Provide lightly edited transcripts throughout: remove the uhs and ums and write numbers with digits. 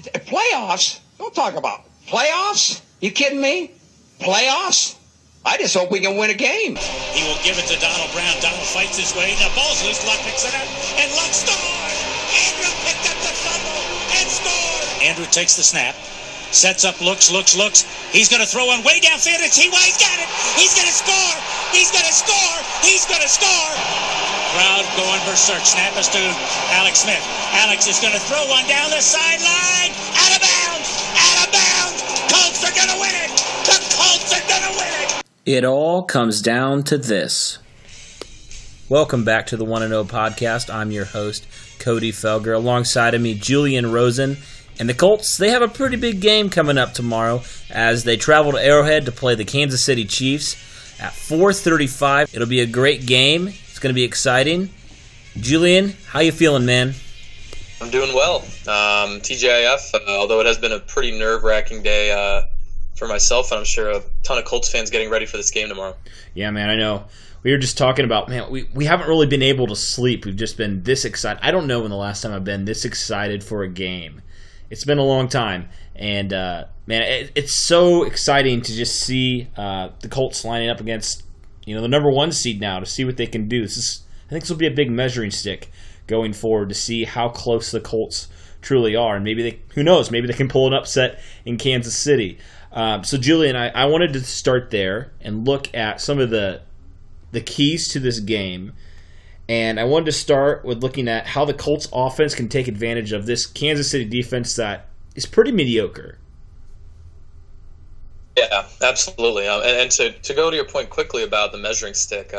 Playoffs? Don't talk about playoffs. You kidding me? Playoffs? I just hope we can win a game. He will give it to Donald Brown. Donald fights his way. The ball's loose. Luck picks it up. And Luck scores! Andrew picked up the fumble and scored! Andrew takes the snap. Sets up, looks. He's going to throw one way downfield. It's T.Y. He's got it. He's going to score. He's going to score. He's going to score. Crowd going berserk. Snap is to Alex Smith. Alex is going to throw one down the sideline. Out of bounds. Out of bounds. Colts are going to win it. The Colts are going to win it. It all comes down to this. Welcome back to the 1-0 podcast. I'm your host, Cody Felger. Alongside of me, Julian Rosen. And the Colts, they have a pretty big game coming up tomorrow as they travel to Arrowhead to play the Kansas City Chiefs at 4:35. It'll be a great game. It's going to be exciting. Julian, how you feeling, man? I'm doing well. TGIF, although it has been a pretty nerve-wracking day for myself, and I'm sure a ton of Colts fans getting ready for this game tomorrow. Yeah, man, I know. We were just talking about, man, we haven't really been able to sleep. We've just been this excited. I don't know when the last time I've been this excited for a game. It's been a long time, and man, it's so exciting to just see the Colts lining up against, the number one seed now to see what they can do. I think this will be a big measuring stick going forward to see how close the Colts truly are, and maybe who knows, maybe they can pull an upset in Kansas City. So, Julian, I wanted to start there and look at some of the keys to this game. And I wanted to start with looking at how the Colts offense can take advantage of this Kansas City defense that is pretty mediocre. Yeah, absolutely. And to go to your point quickly about the measuring stick,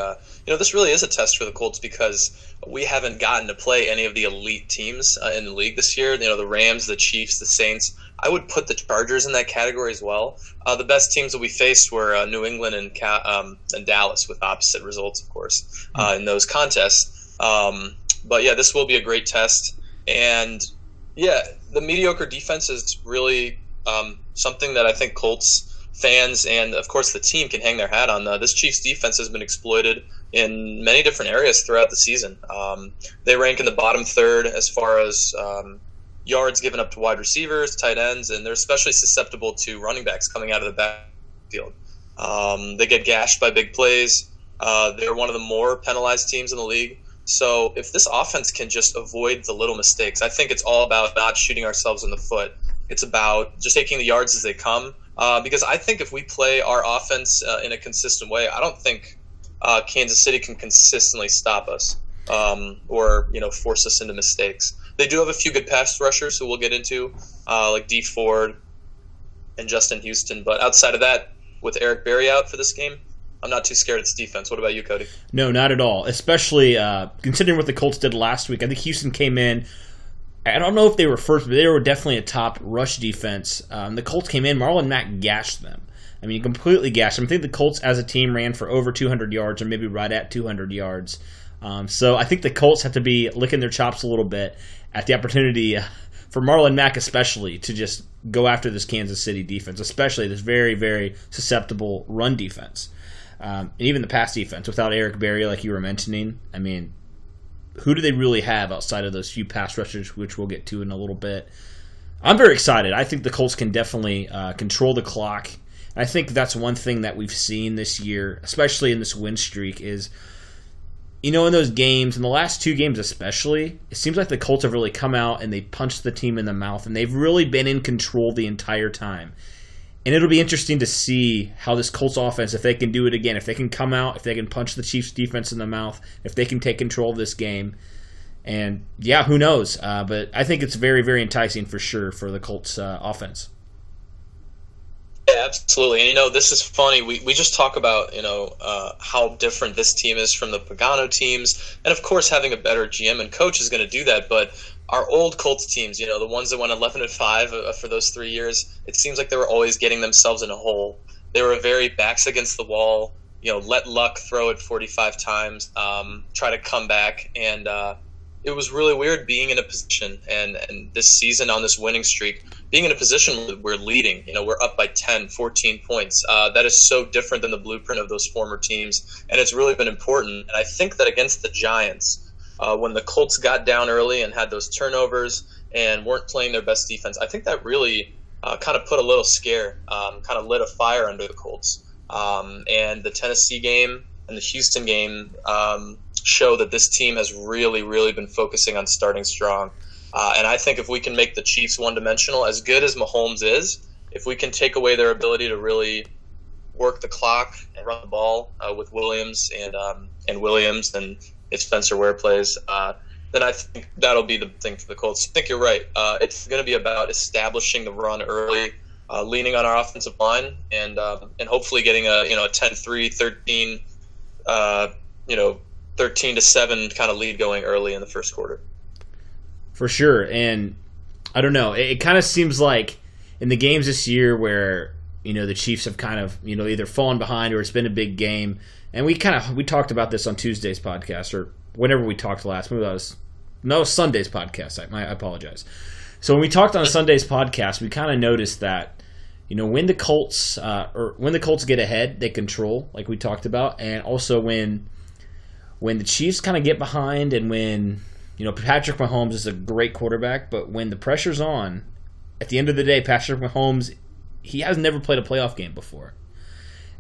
this really is a test for the Colts because we haven't gotten to play any of the elite teams in the league this year. The Rams, the Chiefs, the Saints. I would put the Chargers in that category as well. The best teams that we faced were New England and Dallas, with opposite results, of course, in those contests. But yeah, this will be a great test. And yeah, the mediocre defense is really something that I think Colts fans and, of course, the team can hang their hat on. This Chiefs defense has been exploited in many different areas throughout the season. They rank in the bottom third as far as yards given up to wide receivers, tight ends, and they're especially susceptible to running backs coming out of the backfield. They get gashed by big plays. They're one of the more penalized teams in the league. So if this offense can just avoid the little mistakes, I think it's all about not shooting ourselves in the foot. It's about just taking the yards as they come. Because I think if we play our offense in a consistent way, I don't think Kansas City can consistently stop us or force us into mistakes. They do have a few good pass rushers who we'll get into, like Dee Ford and Justin Houston. But outside of that, with Eric Berry out for this game, I'm not too scared of this defense. What about you, Cody? No, not at all. Especially considering what the Colts did last week. I think Houston came in. I don't know if they were first, but they were definitely a top rush defense. The Colts came in. Marlon Mack gashed them. I mean, completely gashed them. I think the Colts as a team ran for over 200 yards or maybe right at 200 yards. So I think the Colts have to be licking their chops a little bit at the opportunity for Marlon Mack especially to just go after this Kansas City defense, especially this very, very susceptible run defense. And even the pass defense without Eric Berry, like you were mentioning. I mean, who do they really have outside of those few pass rushers, which we'll get to in a little bit? I'm very excited. I think the Colts can definitely control the clock. I think that's one thing that we've seen this year, especially in this win streak, is, in those games, in the last two games especially, it seems like the Colts have really come out and they punched the team in the mouth, and they've really been in control the entire time. And it'll be interesting to see how this Colts offense, if they can do it again, if they can come out, if they can punch the Chiefs defense in the mouth, if they can take control of this game. And yeah, who knows? But I think it's very, very enticing for sure for the Colts offense. Yeah, absolutely. And, this is funny. We just talk about, how different this team is from the Pagano teams. And, of course, having a better GM and coach is going to do that. But our old Colts teams, the ones that went 11-5 for those 3 years, it seems like they were always getting themselves in a hole. They were very backs against the wall, let luck throw it 45 times, try to come back. And it was really weird being in a position, and this season on this winning streak, being in a position where we're leading, we're up by 10, 14 points. That is so different than the blueprint of those former teams, and it's really been important. And I think that against the Giants, when the Colts got down early and had those turnovers and weren't playing their best defense. I think that really kind of put a little scare, kind of lit a fire under the Colts. And the Tennessee game and the Houston game show that this team has really, really been focusing on starting strong. And I think if we can make the Chiefs one-dimensional, as good as Mahomes is, if we can take away their ability to really work the clock and run the ball with Williams and Williams, and if Spencer Ware plays, then I think that'll be the thing for the Colts. I think you're right. It's going to be about establishing the run early, leaning on our offensive line, and hopefully getting a 10-3, 13, 13-7 kind of lead going early in the first quarter. For sure. And I don't know. It kind of seems like in the games this year where the Chiefs have kind of either fallen behind or it's been a big game, and we talked about this on Tuesday's podcast or whenever we talked last. Maybe that was Sunday's podcast. I apologize. So when we talked on Sunday's podcast, we kind of noticed that when the Colts get ahead, they control, like we talked about, and also when the Chiefs kind of get behind, and when Patrick Mahomes is a great quarterback, but when the pressure's on, at the end of the day, Patrick Mahomes, he has never played a playoff game before,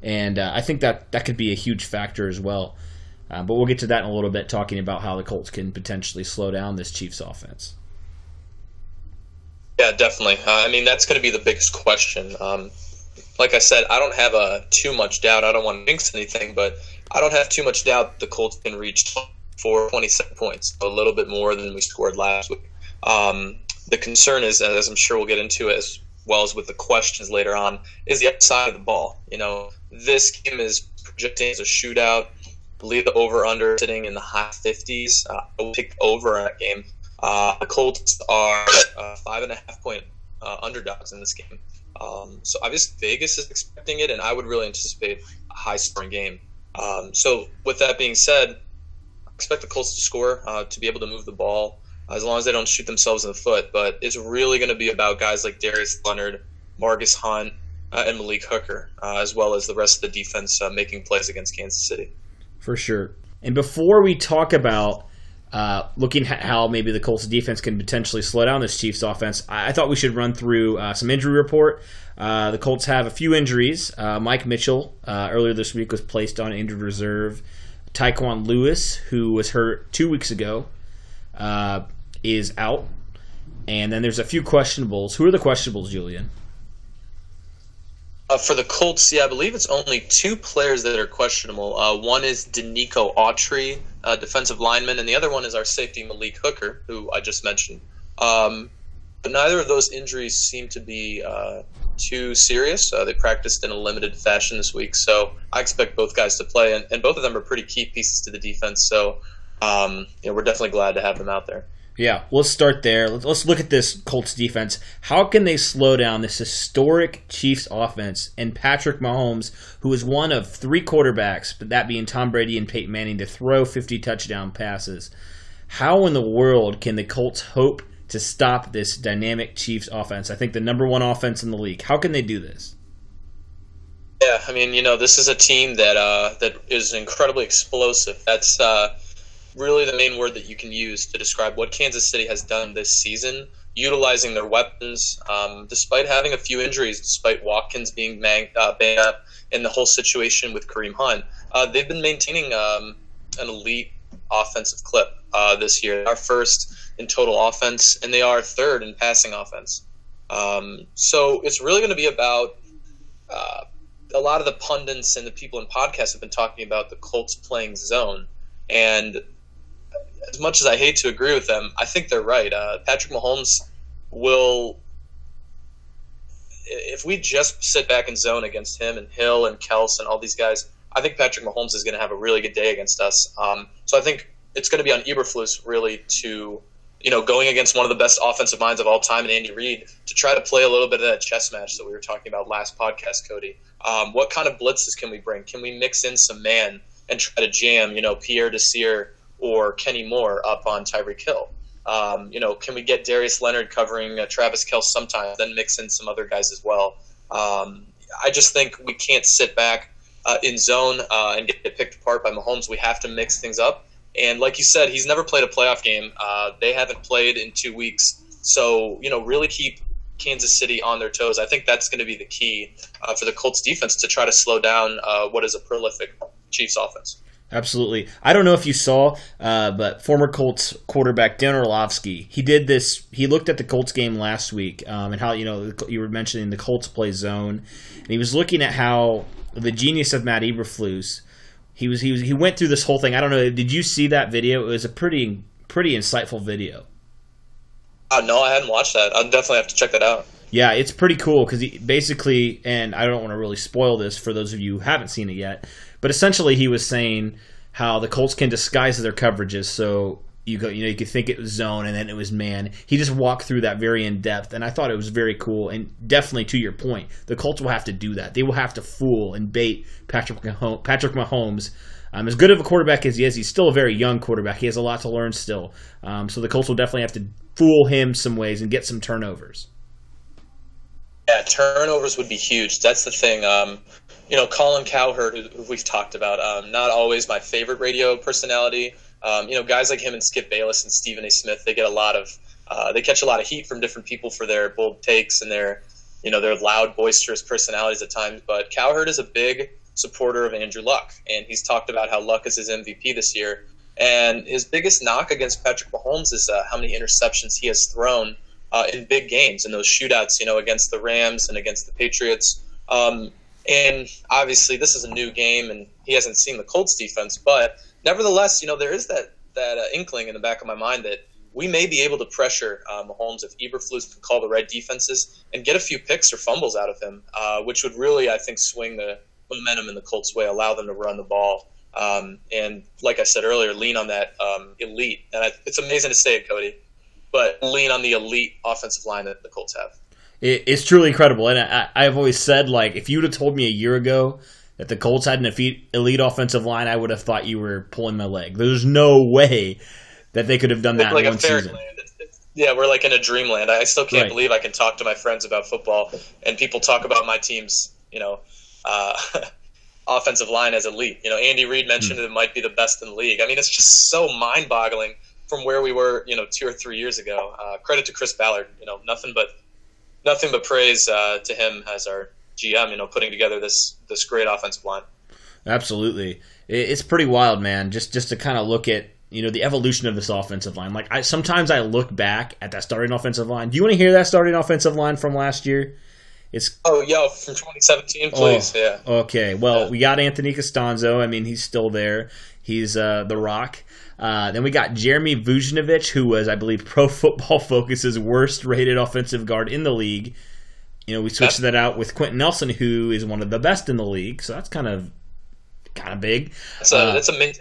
and I think that could be a huge factor as well. But we'll get to that in a little bit, talking about how the Colts can potentially slow down this Chiefs offense. Yeah, definitely. That's going to be the biggest question. Like I said, I don't have too much doubt. I don't want to jinx anything, but I don't have too much doubt the Colts can reach 27 points, a little bit more than we scored last week. The concern is, as I'm sure we'll get into as well as with the questions later on, is the other side of the ball. This game is projecting as a shootout. I believe the over-under sitting in the high 50s. I will pick over in that game. The Colts are 5.5-point underdogs in this game. So obviously Vegas is expecting it, and I would really anticipate a high-scoring game. So with that being said, I expect the Colts to score, to be able to move the ball, as long as they don't shoot themselves in the foot. But it's really going to be about guys like Darius Leonard, Marcus Hunt, and Malik Hooker, as well as the rest of the defense making plays against Kansas City. For sure. And before we talk about looking at how maybe the Colts defense can potentially slow down this Chiefs offense, I thought we should run through some injury report. The Colts have a few injuries. Mike Mitchell earlier this week was placed on injured reserve. Tyquan Lewis, who was hurt 2 weeks ago, is out. And then there's a few questionables. Who are the questionables, Julian? For the Colts, I believe it's only two players that are questionable. One is Danico Autry, defensive lineman, and the other one is our safety Malik Hooker, who I just mentioned. But neither of those injuries seem to be too serious. They practiced in a limited fashion this week, so I expect both guys to play, and both of them are pretty key pieces to the defense. So we're definitely glad to have them out there. Yeah, let's start there. Let's look at this Colts defense. How can they slow down this historic Chiefs offense and Patrick Mahomes, who is one of three quarterbacks, but that being Tom Brady and Peyton Manning, to throw 50 touchdown passes? How in the world can the Colts hope to stop this dynamic Chiefs offense? I think the number one offense in the league. How can they do this? Yeah, this is a team that is incredibly explosive. That's really the main word that you can use to describe what Kansas City has done this season, utilizing their weapons, despite having a few injuries, despite Watkins being banged up, and the whole situation with Kareem Hunt. They've been maintaining an elite offensive clip this year. Our first in total offense, and they are third in passing offense. So it's really going to be about a lot of the pundits and the people in podcasts have been talking about the Colts playing zone. And as much as I hate to agree with them, I think they're right. Patrick Mahomes will, if we just sit back in zone against him and Hill and Kels and all these guys, I think Patrick Mahomes is going to have a really good day against us. So I think it's going to be on Eberflus really to, going against one of the best offensive minds of all time, and Andy Reid, to try to play a little bit of that chess match that we were talking about last podcast, Cody. What kind of blitzes can we bring? Can we mix in some man and try to jam, Pierre Desir or Kenny Moore up on Tyreek Hill? Can we get Darius Leonard covering Travis Kelce sometimes, then mix in some other guys as well? I just think we can't sit back in zone and get picked apart by Mahomes. We have to mix things up. And like you said, he's never played a playoff game. They haven't played in 2 weeks. So, really keep Kansas City on their toes. I think that's going to be the key for the Colts defense to try to slow down what is a prolific Chiefs offense. Absolutely. I don't know if you saw, but former Colts quarterback Dan Orlovsky, he did this. He looked at the Colts game last week and how, you were mentioning the Colts play zone. And he was looking at how the genius of Matt Eberflus, he went through this whole thing. I don't know. Did you see that video? It was a pretty insightful video. No, I hadn't watched that. I'll definitely have to check that out. Yeah, it's pretty cool because he basically, and I don't want to really spoil this for those of you who haven't seen it yet, but essentially he was saying how the Colts can disguise their coverages. So you could think it was zone and then it was man. He just walked through that very in depth, and I thought it was very cool. And definitely to your point, the Colts will have to do that. They will have to fool and bait Patrick Mahomes. As good of a quarterback as he is, he's still a very young quarterback. He has a lot to learn still. So the Colts will definitely have to fool him some ways and get some turnovers. Yeah, turnovers would be huge. That's the thing. Colin Cowherd, who we've talked about, not always my favorite radio personality. Guys like him and Skip Bayless and Stephen A. Smith, they catch a lot of heat from different people for their bold takes and their loud, boisterous personalities at times. But Cowherd is a big supporter of Andrew Luck, and he's talked about how Luck is his MVP this year. And his biggest knock against Patrick Mahomes is how many interceptions he has thrown in big games, in those shootouts, against the Rams and against the Patriots. And obviously this is a new game, and he hasn't seen the Colts defense. But nevertheless, there is that inkling in the back of my mind that we may be able to pressure Mahomes if Eberflus can call the right defenses and get a few picks or fumbles out of him, which would really, I think, swing the momentum in the Colts' way, allow them to run the ball. And like I said earlier, lean on that elite. And it's amazing to say it, Cody, but lean on the elite offensive line that the Colts have. It's truly incredible. And I've always said, if you would have told me a year ago that the Colts had an elite offensive line, I would have thought you were pulling my leg. There's no way that they could have done that in one season. Yeah, we're like in a dreamland. I still can't believe I can talk to my friends about football, and people talk about my team's, offensive line as elite. Andy Reid mentioned it might be the best in the league. I mean, it's just so mind-boggling from where we were, 2 or 3 years ago. Credit to Chris Ballard. Nothing but praise to him as our GM. Putting together this great offensive line. Absolutely, it's pretty wild, man. Just to kind of look at the evolution of this offensive line. Sometimes I look back at that starting offensive line. Do you want to hear that starting offensive line from last year? From 2017, please. Yeah. Okay. Well, we got Anthony Costanzo. I mean, he's still there. He's the Rock. Then we got Jeremy Vujnovic, who was, I believe, Pro Football Focus's worst-rated offensive guard in the league. We switched that out with Quentin Nelson, who is one of the best in the league. So that's kind of big. That's a mint.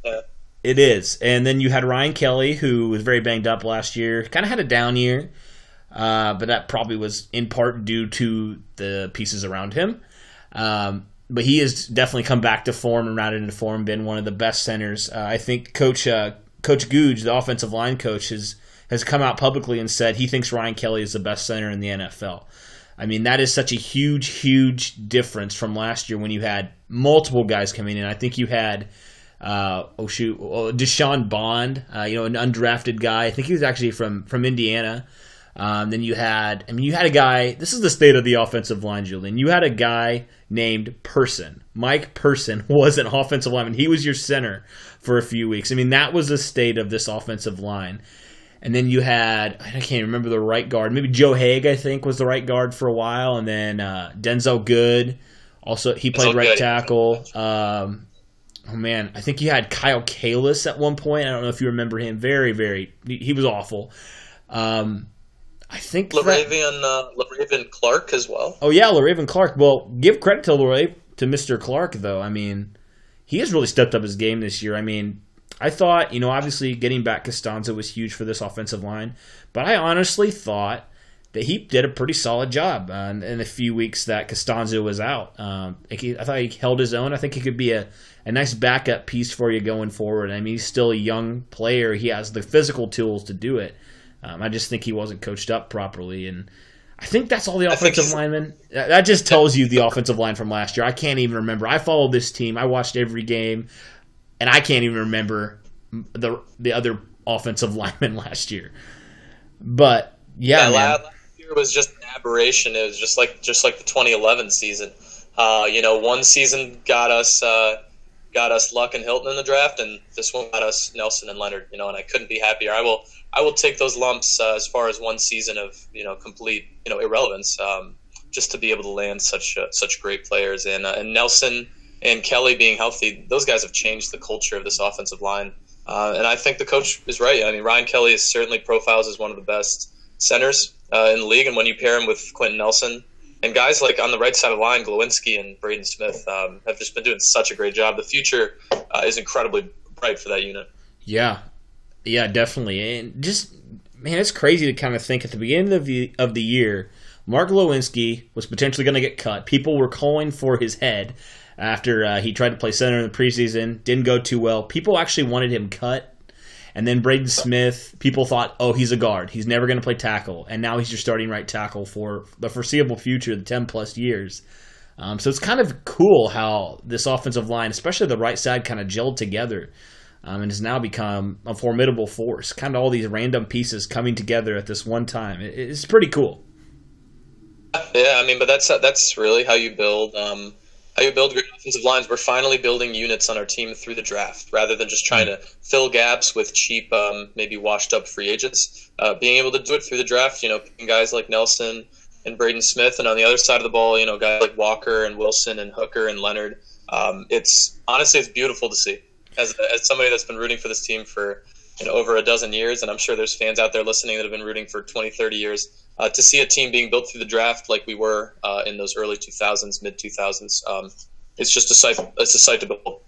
Yeah. It is. And then you had Ryan Kelly, who was very banged up last year. Kind of had a down year. But that probably was in part due to the pieces around him. But he has definitely come back to form and rounded into form, been one of the best centers. I think Coach Googe, the offensive line coach, has come out publicly and said he thinks Ryan Kelly is the best center in the NFL. I mean, that is such a huge, huge difference from last year when you had multiple guys coming in. I think you had Deshaun Bond, an undrafted guy. I think he was actually from Indiana. Then you had a guy, this is the state of the offensive line, Julian. You had a guy named Person. Mike Person was an offensive lineman. He was your center for a few weeks. I mean, that was the state of this offensive line. And then you had, I can't remember the right guard. Maybe Joe Haig, I think, was the right guard for a while. And then Denzel Good. Also, he played right tackle. I think you had Kyle Kalis at one point. I don't know if you remember him. He was awful. I think LaRaven Clark as well. Oh yeah, LaRaven Clark. Well, give credit to Mr. Clark though. I mean, he has really stepped up his game this year. I mean, I thought, obviously getting back Costanzo was huge for this offensive line, but I honestly thought that he did a pretty solid job in the few weeks that Costanzo was out. I thought he held his own. I think he could be a nice backup piece for you going forward. I mean, he's still a young player. He has the physical tools to do it. I just think he wasn't coached up properly, and I think that's all the offensive linemen. That just tells you the offensive line from last year. I can't even remember. I followed this team. I watched every game, and I can't even remember the other offensive linemen last year. But yeah, man. Last year was just an aberration. It was just like the 2011 season. One season got us Luck and Hilton in the draft, and this one got us Nelson and Leonard. And I couldn't be happier. I will take those lumps as far as one season of complete irrelevance, just to be able to land such great players. And Nelson and Kelly being healthy, those guys have changed the culture of this offensive line. And I think the coach is right. I mean, Ryan Kelly is certainly profiles as one of the best centers in the league, and when you pair him with Quentin Nelson and guys like on the right side of the line, Glowinski and Braden Smith have just been doing such a great job. The future is incredibly bright for that unit. Yeah, definitely. And just, man, it's crazy to kind of think at the beginning of the year, Mark Glowinski was potentially going to get cut. People were calling for his head after he tried to play center in the preseason. Didn't go too well. People actually wanted him cut. And then Braden Smith, people thought, oh, he's a guard. He's never going to play tackle. And now he's your starting right tackle for the foreseeable future, the 10-plus years. So it's kind of cool how this offensive line, especially the right side, kind of gelled together and has now become a formidable force. Kind of all these random pieces coming together at this one time. It's pretty cool. Yeah, I mean, but that's really how you build great offensive lines. We're finally building units on our team through the draft rather than just trying to fill gaps with cheap, maybe washed-up free agents. Being able to do it through the draft, picking guys like Nelson and Braden Smith, and on the other side of the ball, guys like Walker and Wilson and Hooker and Leonard. It's beautiful to see. As somebody that's been rooting for this team for over a dozen years, and I'm sure there's fans out there listening that have been rooting for 20, 30 years, to see a team being built through the draft like we were in those early 2000s, mid-2000s, it's just a sight to behold.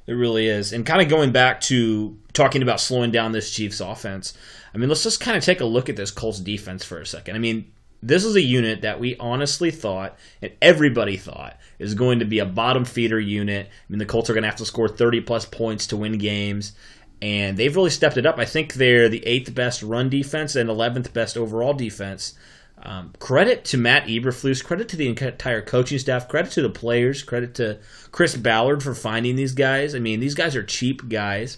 It really is. And kind of going back to talking about slowing down this Chiefs offense, I mean, let's just kind of take a look at this Colts defense for a second. I mean, this is a unit that we honestly thought, and everybody thought, is going to be a bottom feeder unit. I mean, the Colts are going to have to score 30-plus points to win games. And they've really stepped it up. I think they're the 8th best run defense and 11th best overall defense. Credit to Matt Eberflus, credit to the entire coaching staff, credit to the players, credit to Chris Ballard for finding these guys. I mean, these guys are cheap guys.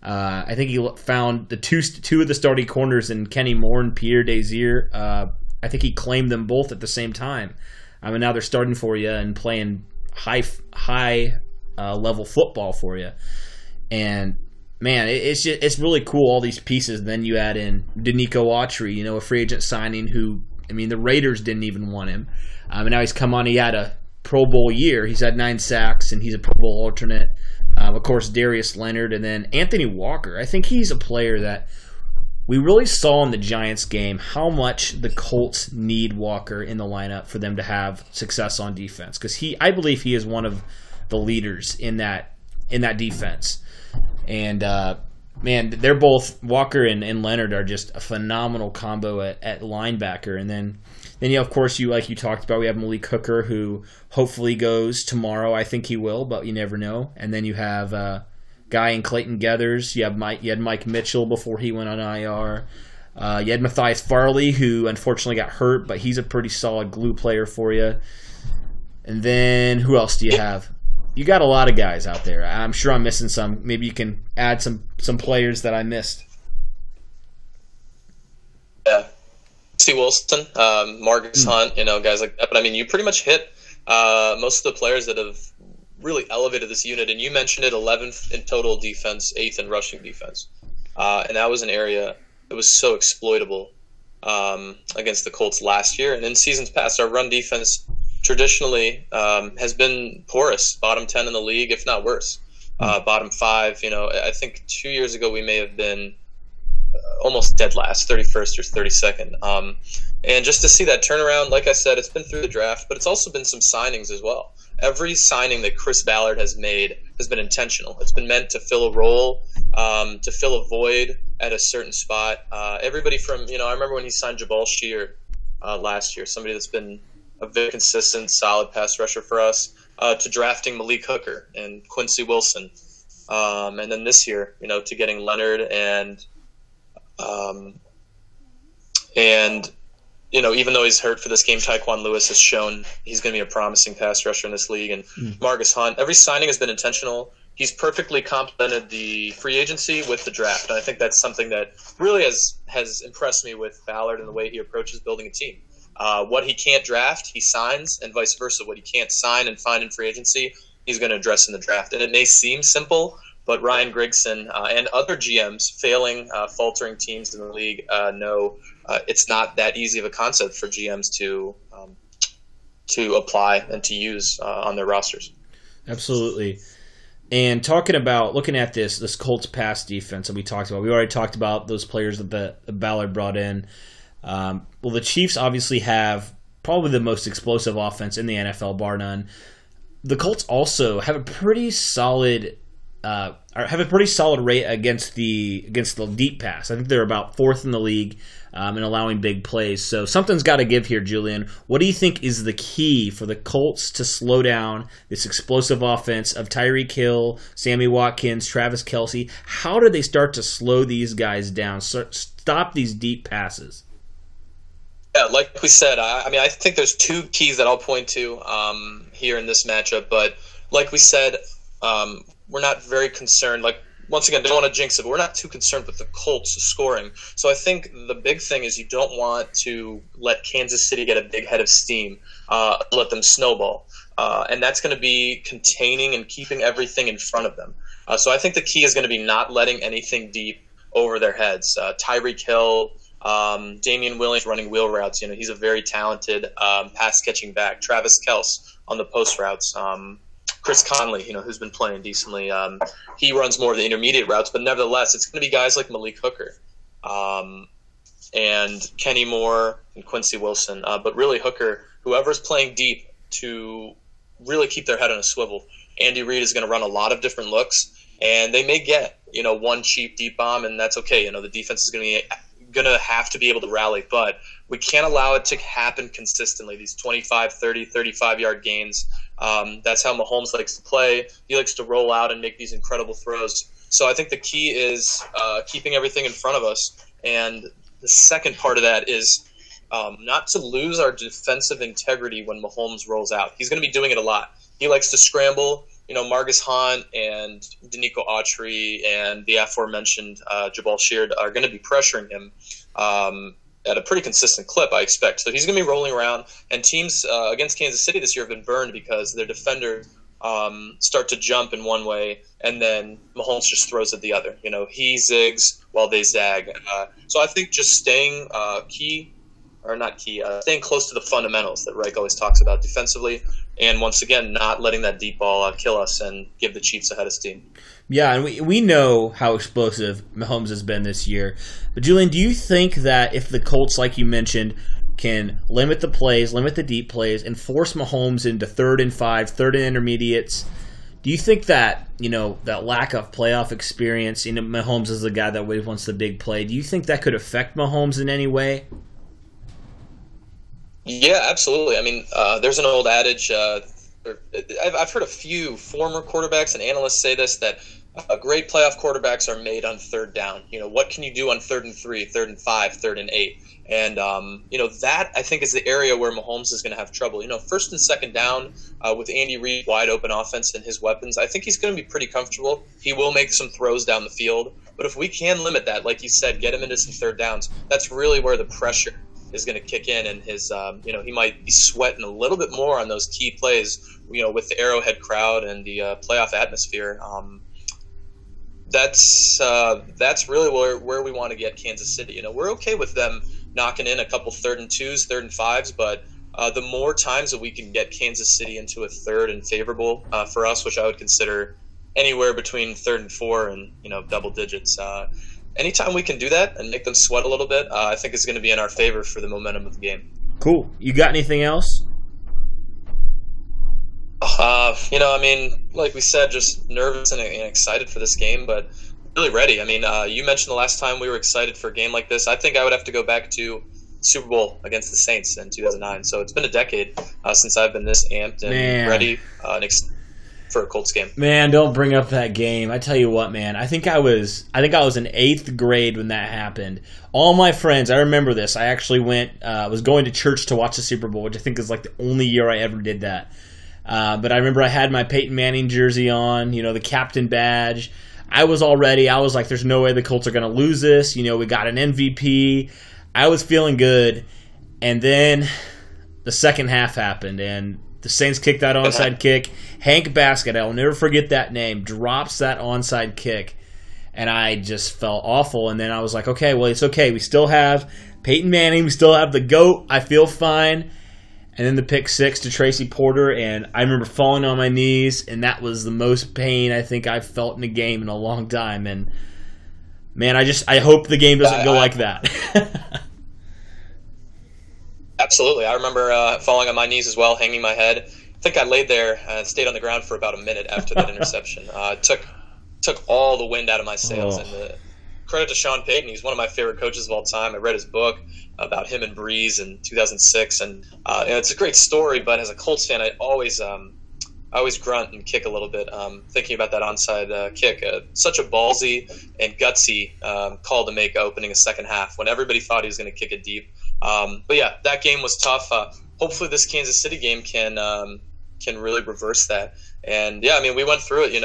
I think he found the two of the starting corners in Kenny Moore and Pierre Desir. I think he claimed them both at the same time. And now they're starting for you and playing high level football for you. And man, it's really cool, all these pieces. And then you add in Danico Autry, a free agent signing who, I mean, the Raiders didn't even want him. And now he's come on. He had a Pro Bowl year. He's had 9 sacks, and he's a Pro Bowl alternate. Of course, Darius Leonard, and then Anthony Walker. I think he's a player that we really saw in the Giants game how much the Colts need Walker in the lineup for them to have success on defense. Because I believe he is one of the leaders in that defense. And, man, they're both, Walker and Leonard are just a phenomenal combo at linebacker. And then of course, like you talked about, we have Malik Hooker, who hopefully goes tomorrow. I think he will, but you never know. And then you have a guy in Clayton Geathers. You had Mike Mitchell before he went on IR. You had Matthias Farley, who unfortunately got hurt, but he's a pretty solid glue player for you. And then who else do you have? You got a lot of guys out there. I'm sure I'm missing some. Maybe you can add some players that I missed. Yeah. C. Wilson, Marcus Hunt, guys like that. But, I mean, you pretty much hit most of the players that have really elevated this unit. And you mentioned it, 11th in total defense, 8th in rushing defense. And that was an area that was so exploitable against the Colts last year. And in seasons past, our run defense traditionally has been porous, bottom 10 in the league, if not worse. Bottom 5, I think 2 years ago we may have been almost dead last, 31st or 32nd. And just to see that turnaround, like I said, it's been through the draft, but it's also been some signings as well. Every signing that Chris Ballard has made has been intentional. It's been meant to fill a role, to fill a void at a certain spot. Everybody from, I remember when he signed Jabal Shear last year, somebody that's been a very consistent, solid pass rusher for us, to drafting Malik Hooker and Quincy Wilson. And then this year, to getting Leonard and even though he's hurt for this game, Tyquan Lewis has shown he's going to be a promising pass rusher in this league. And Marcus Hunt, every signing has been intentional. he's perfectly complemented the free agency with the draft. And I think that's something that really has impressed me with Ballard and the way he approaches building a team. What he can't draft, he signs, and vice versa. What he can't sign and find in free agency, he's going to address in the draft. And it may seem simple, but Ryan Grigson and other GMs faltering teams in the league know it's not that easy of a concept for GMs to apply and to use on their rosters. Absolutely. And looking at this Colts pass defense that we talked about, we already talked about those players that the Ballard brought in. Well, the Chiefs obviously have probably the most explosive offense in the NFL, bar none. The Colts also have a pretty solid rate against the deep pass. I think they're about fourth in the league in allowing big plays. So something's got to give here, Julian. What do you think is the key for the Colts to slow down this explosive offense of Tyreek Hill, Sammy Watkins, Travis Kelce? How do they start to slow these guys down, stop these deep passes? Yeah, like we said, I think there's two keys that I'll point to here in this matchup. But like we said, we're not very concerned. Like, once again, don't want to jinx it, but we're not too concerned with the Colts scoring. So I think the big thing is you don't want to let Kansas City get a big head of steam, let them snowball. And that's going to be containing and keeping everything in front of them. So I think the key is going to be not letting anything deep over their heads. Tyreek Hill, Damian Williams running wheel routes. He's a very talented pass-catching back. Travis Kelce on the post routes. Chris Conley, who's been playing decently. He runs more of the intermediate routes, but nevertheless, it's going to be guys like Malik Hooker and Kenny Moore and Quincy Wilson. But really Hooker, whoever's playing deep to really keep their head on a swivel. Andy Reid is going to run a lot of different looks, and they may get, one cheap deep bomb, and that's okay. The defense is going to have to be able to rally, but we can't allow it to happen consistently. These 25, 30, 35-yard gains. That's how Mahomes likes to play. He likes to roll out and make these incredible throws. So I think the key is keeping everything in front of us. And the second part of that is not to lose our defensive integrity when Mahomes rolls out. He's going to be doing it a lot. He likes to scramble. Margus Hunt and Danico Autry and the aforementioned Jabal Sheard are going to be pressuring him at a pretty consistent clip, I expect. So he's going to be rolling around. And teams against Kansas City this year have been burned because their defenders start to jump in one way, and then Mahomes just throws it the other. He zigs while they zag. So I think just staying staying close to the fundamentals that Reich always talks about defensively. And once again, not letting that deep ball kill us and give the Chiefs a head of steam. Yeah, and we know how explosive Mahomes has been this year. But Julian, do you think that if the Colts, like you mentioned, can limit the plays, limit the deep plays, and force Mahomes into 3rd and 5, 3rd and intermediates, do you think that, that lack of playoff experience, Mahomes is the guy that always wants the big play, do you think that could affect Mahomes in any way? Yeah, absolutely. There's an old adage. I've heard a few former quarterbacks and analysts say this, that great playoff quarterbacks are made on 3rd down. What can you do on 3rd and 3, 3rd and 5, 3rd and 8? And, that I think is the area where Mahomes is going to have trouble. 1st and 2nd down with Andy Reid, wide open offense and his weapons, I think he's going to be pretty comfortable. He will make some throws down the field. But if we can limit that, like you said, get him into some 3rd downs, that's really where the pressure is going to kick in, and his, he might be sweating a little bit more on those key plays, with the Arrowhead crowd and the playoff atmosphere. That's really where we want to get Kansas City. We're okay with them knocking in a couple 3rd and 2s, 3rd and 5s, but the more times that we can get Kansas City into a 3rd and favorable for us, which I would consider anywhere between 3rd and 4 and double digits. Anytime we can do that and make them sweat a little bit, I think it's going to be in our favor for the momentum of the game. Cool. You got anything else? Like we said, just nervous and excited for this game, but really ready. You mentioned the last time we were excited for a game like this. I think I would have to go back to Super Bowl against the Saints in 2009. So it's been a decade since I've been this amped and ready for a Colts game. Man, don't bring up that game. I tell you what, man. I think I was in 8th grade when that happened. All my friends, I remember this. I actually was going to church to watch the Super Bowl, which I think is like the only year I ever did that. But I remember I had my Peyton Manning jersey on, the captain badge. I was like, there's no way the Colts are going to lose this. We got an MVP. I was feeling good. And then the second half happened, and the Saints kicked that onside kick. Hank Baskett, I'll never forget that name, drops that onside kick. And I just felt awful. And then I was like, okay, well, it's okay. We still have Peyton Manning. We still have the GOAT. I feel fine. And then the pick six to Tracy Porter, and I remember falling on my knees, and that was the most pain I think I've felt in a game in a long time. And, man, I hope the game doesn't go like that. Absolutely. I remember falling on my knees as well, hanging my head. I think I laid there and stayed on the ground for about a minute after that interception. Took all the wind out of my sails. And credit to Sean Payton. He's one of my favorite coaches of all time. I read his book about him and Breeze in 2006, and it's a great story. But as a Colts fan, I always grunt and kick a little bit thinking about that onside kick. Such a ballsy and gutsy call to make opening a second half when everybody thought he was going to kick it deep. But yeah, that game was tough. Hopefully, this Kansas City game can really reverse that. And yeah, I mean, we went through it.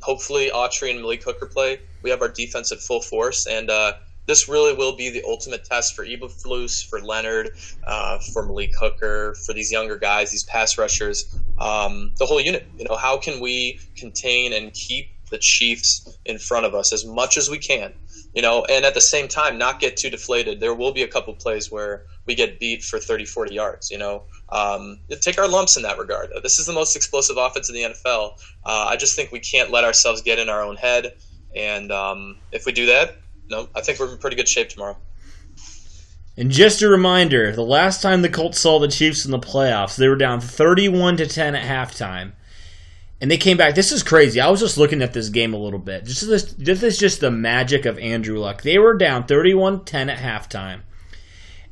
Hopefully, Autry and Malik Hooker play. We have our defense at full force, and this really will be the ultimate test for Eberflus, for Leonard, for Malik Hooker, for these younger guys, these pass rushers, the whole unit. How can we contain and keep the Chiefs in front of us as much as we can? And at the same time, not get too deflated. There will be a couple plays where we get beat for 30, 40 yards, take our lumps in that regard. This is the most explosive offense in the NFL. I just think we can't let ourselves get in our own head. And if we do that, I think we're in pretty good shape tomorrow. And just a reminder, the last time the Colts saw the Chiefs in the playoffs, they were down 31-10 at halftime. And they came back. This is crazy. I was just looking at this game a little bit. This is just the magic of Andrew Luck. They were down 31-10 at halftime.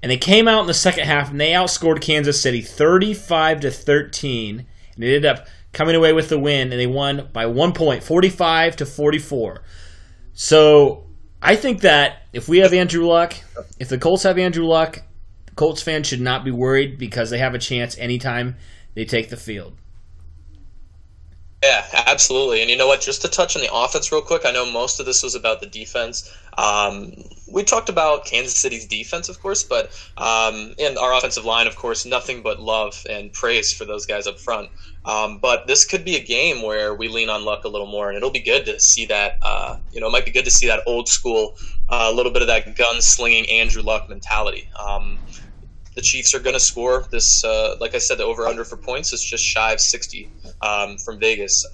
And they came out in the second half, and they outscored Kansas City 35-13. And they ended up coming away with the win, and they won by 1 point, 45-44. So I think that if we have Andrew Luck, if the Colts have Andrew Luck, Colts fans should not be worried because they have a chance anytime they take the field. Yeah, absolutely. And you know what? Just to touch on the offense real quick, I know most of this was about the defense. We talked about Kansas City's defense, of course, but and our offensive line, of course, nothing but love and praise for those guys up front. But this could be a game where we lean on Luck a little more, and it'll be good to see that. It might be good to see that old school, a little bit of that gun-slinging Andrew Luck mentality. The Chiefs are going to score this. Like I said, the over/under for points is just shy of 60 from Vegas.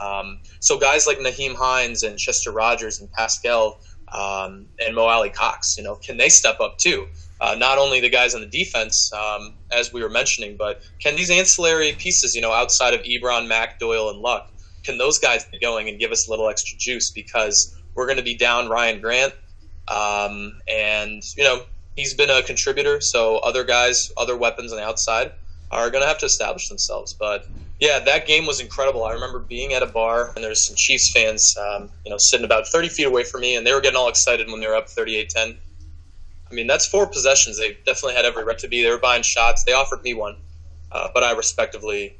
So guys like Naheem Hines and Chester Rogers and Pascal and Mo Alley Cox, can they step up too? Not only the guys on the defense, as we were mentioning, but can these ancillary pieces, outside of Ebron, Mack, Doyle, and Luck, can those guys get going and give us a little extra juice? Because we're going to be down Ryan Grant, and he's been a contributor, so other guys, other weapons on the outside are going to have to establish themselves. But yeah, that game was incredible. I remember being at a bar, and there's some Chiefs fans, sitting about 30 feet away from me, and they were getting all excited when they were up 38-10. I mean, that's 4 possessions. They definitely had every right to be. They were buying shots. They offered me one, but I respectfully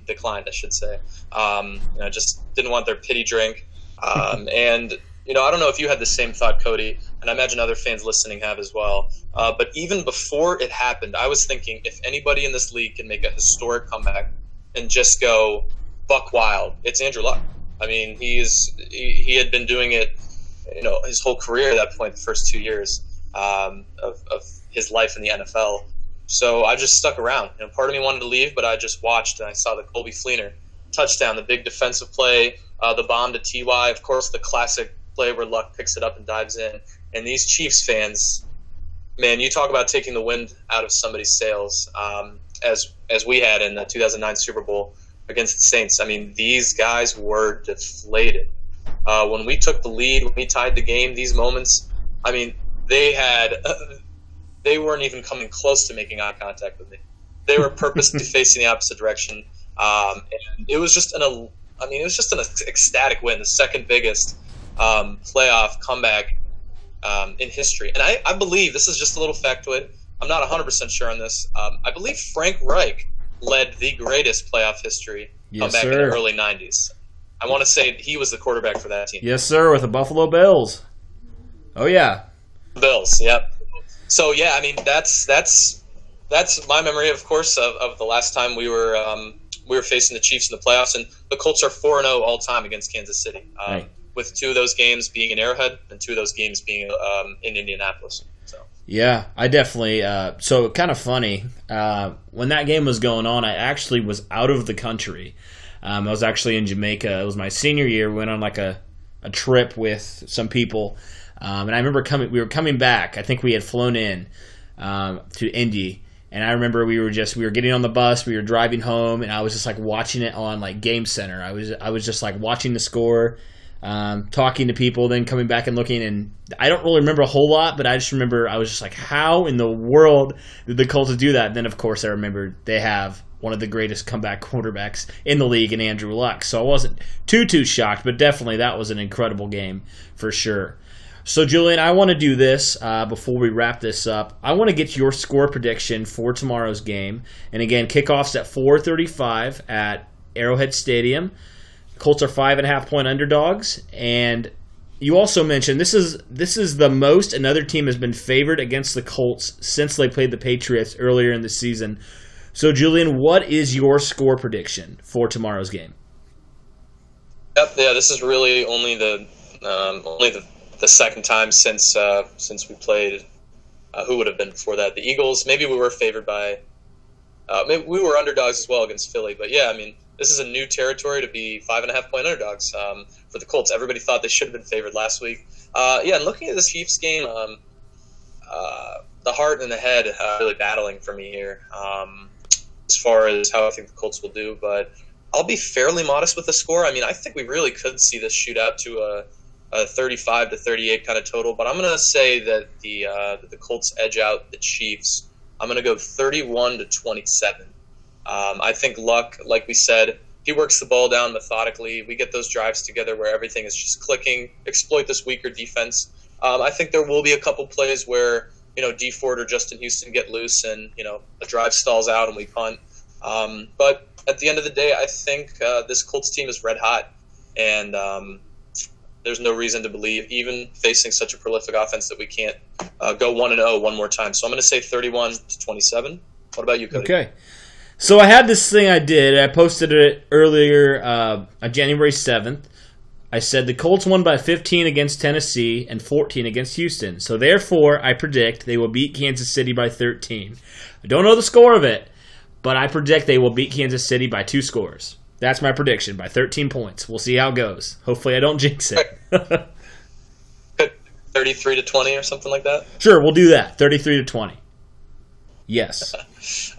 declined, I should say. I just didn't want their pity drink. And I don't know if you had the same thought, Cody, and I imagine other fans listening have as well. But even before it happened, I was thinking if anybody in this league can make a historic comeback and just go buck wild, it's Andrew Luck. I mean, he had been doing it, his whole career at that point, the first 2 years of his life in the NFL. So I just stuck around. Part of me wanted to leave, but I just watched, and I saw the Colby Fleener touchdown, the big defensive play, the bomb to T.Y., of course, the classic play where Luck picks it up and dives in. And these Chiefs fans, man, you talk about taking the wind out of somebody's sails, as we had in the 2009 Super Bowl against the Saints. I mean, these guys were deflated. When we took the lead, when we tied the game, these moments, I mean, they weren't even coming close to making eye contact with me. They were purposely facing the opposite direction. And it was just an ecstatic win, the second biggest playoff comeback in history. And I believe, this is just a little factoid, I'm not 100% sure on this, I believe Frank Reich led the greatest playoff history comeback in the early 90s. I want to say he was the quarterback for that team. Yes, sir, with the Buffalo Bills. Oh, yeah. Bills, yep. So, yeah, I mean, that's my memory, of course, of the last time we were facing the Chiefs in the playoffs. And the Colts are 4-0 all time against Kansas City, Right. with 2 of those games being in Arrowhead and 2 of those games being in Indianapolis. So. Yeah, I definitely. So kind of funny. When that game was going on, I actually was out of the country. I was actually in Jamaica. It was my senior year. We went on like a trip with some people, and I remember we were coming back. I think we had flown in to Indy, and I remember we were getting on the bus. We were driving home, and I was just like watching it on like Game Center. I was just like watching the score. Talking to people, then coming back and looking, and I don't really remember a whole lot, but I just remember I was just like, how in the world did the Colts do that? And then, of course, I remembered they have one of the greatest comeback quarterbacks in the league in Andrew Luck, so I wasn't too shocked, but definitely that was an incredible game for sure. So, Julian, I want to do this before we wrap this up. I want to get your score prediction for tomorrow's game, and again, kickoff's at 4:35 at Arrowhead Stadium. Colts are 5.5-point underdogs, and you also mentioned this is the most another team has been favored against the Colts since they played the Patriots earlier in the season. So, Julian, what is your score prediction for tomorrow's game? Yep, yeah, this is really only the second time since we played. Who would have been before that? The Eagles. Maybe we were favored by. Maybe we were underdogs as well against Philly, but yeah, I mean. This is a new territory to be 5.5-point underdogs for the Colts. Everybody thought they should have been favored last week. And looking at this Chiefs game, the heart and the head really battling for me here as far as how I think the Colts will do. But I'll be fairly modest with the score. I mean, I think we really could see this shootout to a 35-38 kind of total. But I'm going to say that the Colts edge out the Chiefs. I'm going to go 31-27. I think Luck, like we said, he works the ball down methodically. We get those drives together where everything is just clicking, exploit this weaker defense. I think there will be a couple plays where, D Ford or Justin Houston get loose and, a drive stalls out and we punt. But at the end of the day, I think this Colts team is red hot. And there's no reason to believe, even facing such a prolific offense, that we can't go 1-0 one more time. So I'm going to say 31-27. What about you, Cody? Okay. So I had this thing I did. I posted it earlier on January 7th. I said the Colts won by 15 against Tennessee and 14 against Houston. So therefore, I predict they will beat Kansas City by 13. I don't know the score of it, but I predict they will beat Kansas City by 2 scores. That's my prediction, by 13 points. We'll see how it goes. Hopefully I don't jinx it. 33-20 or something like that? Sure, we'll do that. 33-20. Yes.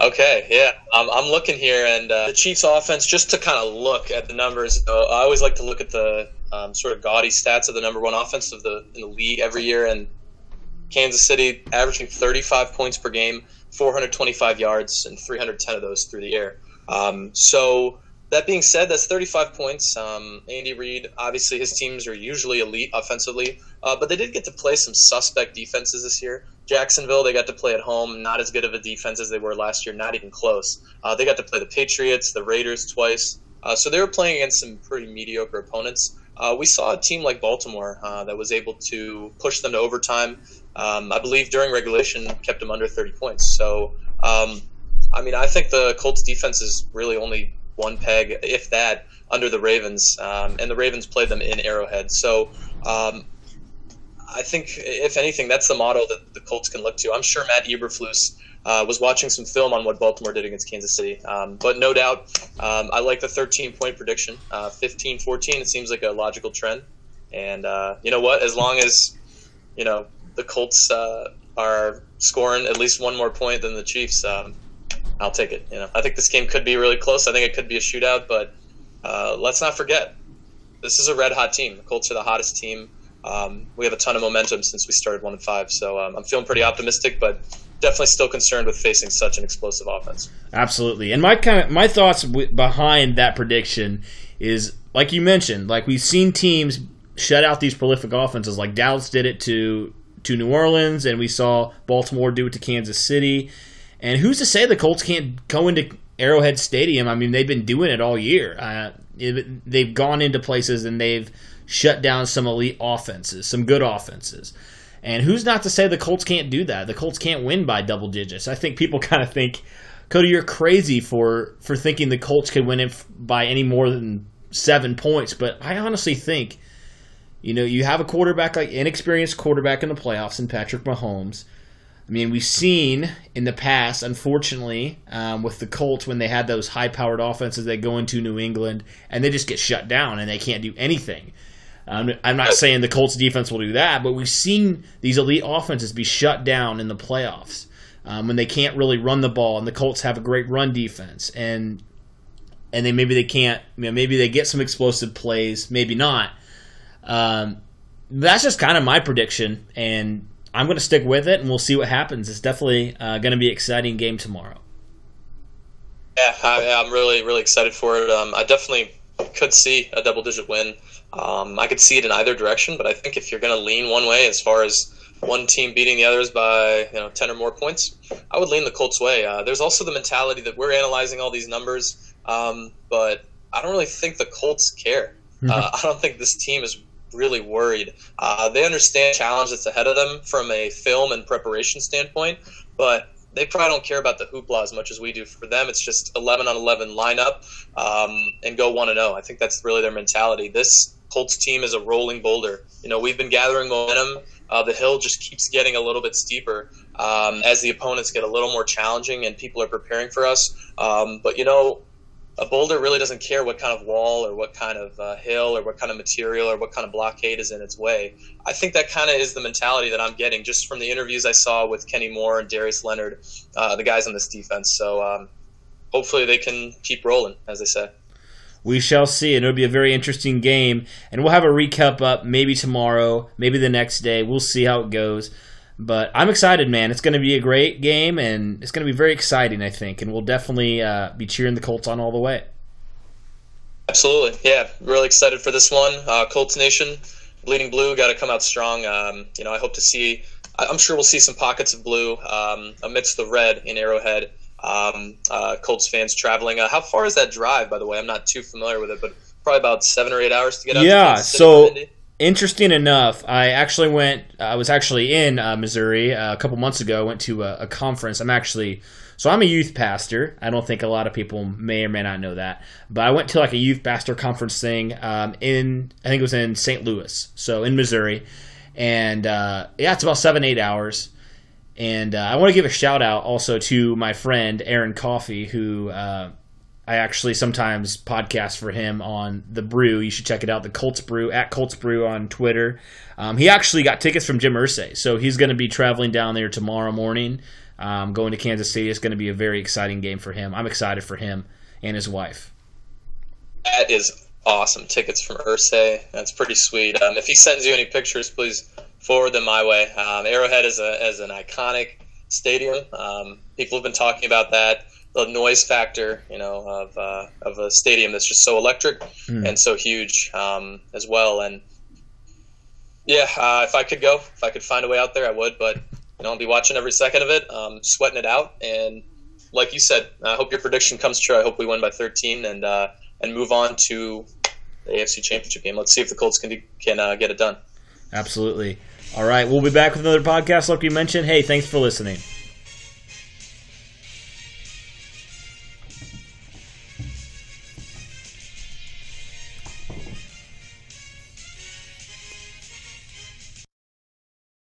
Okay, yeah. I'm looking here, and the Chiefs' offense, just to kind of look at the numbers, I always like to look at the sort of gaudy stats of the number one offense in the league every year, and Kansas City averaging 35 points per game, 425 yards, and 310 of those through the air. So that being said, that's 35 points. Andy Reid, obviously his teams are usually elite offensively, but they did get to play some suspect defenses this year. Jacksonville, they got to play at home, not as good of a defense as they were last year, not even close. They got to play the Patriots, the Raiders twice. So they were playing against some pretty mediocre opponents. We saw a team like Baltimore that was able to push them to overtime. I believe during regulation kept them under 30 points. So, I think the Colts defense is really only one peg, if that, under the Ravens. And the Ravens played them in Arrowhead. So, I think, if anything, that's the model that the Colts can look to. I'm sure Matt Eberflus was watching some film on what Baltimore did against Kansas City. But no doubt, I like the 13-point prediction. 15-14, it seems like a logical trend. And you know what? As long as, the Colts are scoring at least one more point than the Chiefs, I'll take it. I think this game could be really close. I think it could be a shootout. But let's not forget, this is a red-hot team. The Colts are the hottest team. We have a ton of momentum since we started 1-5, so I'm feeling pretty optimistic, but definitely still concerned with facing such an explosive offense. Absolutely, and my thoughts behind that prediction is, like you mentioned, like we've seen teams shut out these prolific offenses, like Dallas did it to New Orleans, and we saw Baltimore do it to Kansas City. And who's to say the Colts can't go into Arrowhead Stadium, I mean, they've been doing it all year. They've gone into places and they've shut down some elite offenses, some good offenses. And who's not to say the Colts can't do that? The Colts can't win by double digits. I think people kind of think, Cody, you're crazy for thinking the Colts could win it by any more than 7 points. But I honestly think, you have a quarterback, like inexperienced quarterback in the playoffs in Patrick Mahomes. I mean, we've seen in the past, unfortunately, with the Colts when they had those high-powered offenses that go into New England and they just get shut down and they can't do anything. I'm not saying the Colts defense will do that, but we've seen these elite offenses be shut down in the playoffs when they can't really run the ball, and the Colts have a great run defense, and maybe they can't. Maybe they get some explosive plays, maybe not. That's just kind of my prediction, and I'm going to stick with it, and we'll see what happens. It's definitely going to be an exciting game tomorrow. Yeah, I'm really, really excited for it. I definitely could see a double-digit win. I could see it in either direction, but I think if you're going to lean one way as far as one team beating the others by 10 or more points, I would lean the Colts' way. There's also the mentality that we're analyzing all these numbers, but I don't really think the Colts care. I don't think this team is really worried. They understand the challenge that's ahead of them from a film and preparation standpoint, but they probably don't care about the hoopla as much as we do. For them, it's just 11-on-11 lineup and go 1-0. I think that's really their mentality. This Colts team is a rolling boulder. We've been gathering momentum. The hill just keeps getting a little bit steeper as the opponents get a little more challenging and people are preparing for us. But a boulder really doesn't care what kind of wall or what kind of hill or what kind of material or what kind of blockade is in its way. I think that kind of is the mentality that I'm getting just from the interviews I saw with Kenny Moore and Darius Leonard, the guys on this defense. So hopefully they can keep rolling, as they say. We shall see, and it'll be a very interesting game. And we'll have a recap up maybe tomorrow, maybe the next day. We'll see how it goes. But I'm excited, man. It's going to be a great game, and it's going to be very exciting, I think. And we'll definitely be cheering the Colts on all the way. Absolutely. Yeah, really excited for this one. Colts Nation, bleeding blue, got to come out strong. I hope to see – I'm sure we'll see some pockets of blue amidst the red in Arrowhead. Colts fans traveling. How far is that drive, by the way? I'm not too familiar with it, but probably about 7 or 8 hours to get out to Kansas City from Indy. Interesting enough, I was actually in Missouri a couple months ago. I went to a conference. I'm a youth pastor. I don't think a lot of people may or may not know that. But I went to a youth pastor conference thing I think it was in St. Louis, so in Missouri. And it's about 7-8 hours. And I want to give a shout out also to my friend Aaron Coffey, who I actually sometimes podcast for him on The Brew. You should check it out, the Colts Brew, at Colts Brew on Twitter. He actually got tickets from Jim Irsay, so he's going to be traveling down there tomorrow morning, going to Kansas City. It's going to be a very exciting game for him. I'm excited for him and his wife. That is awesome. Tickets from Irsay. That's pretty sweet. If he sends you any pictures, please forward them my way. Arrowhead is an iconic stadium. People have been talking about that. The noise factor, of a stadium that's just so electric and so huge as well. And if I could find a way out there, I would. But I'll be watching every second of it, sweating it out. And like you said, I hope your prediction comes true. I hope we win by 13 and move on to the AFC Championship game. Let's see if the Colts can get it done. Absolutely. All right, we'll be back with another podcast like we mentioned. Hey, thanks for listening.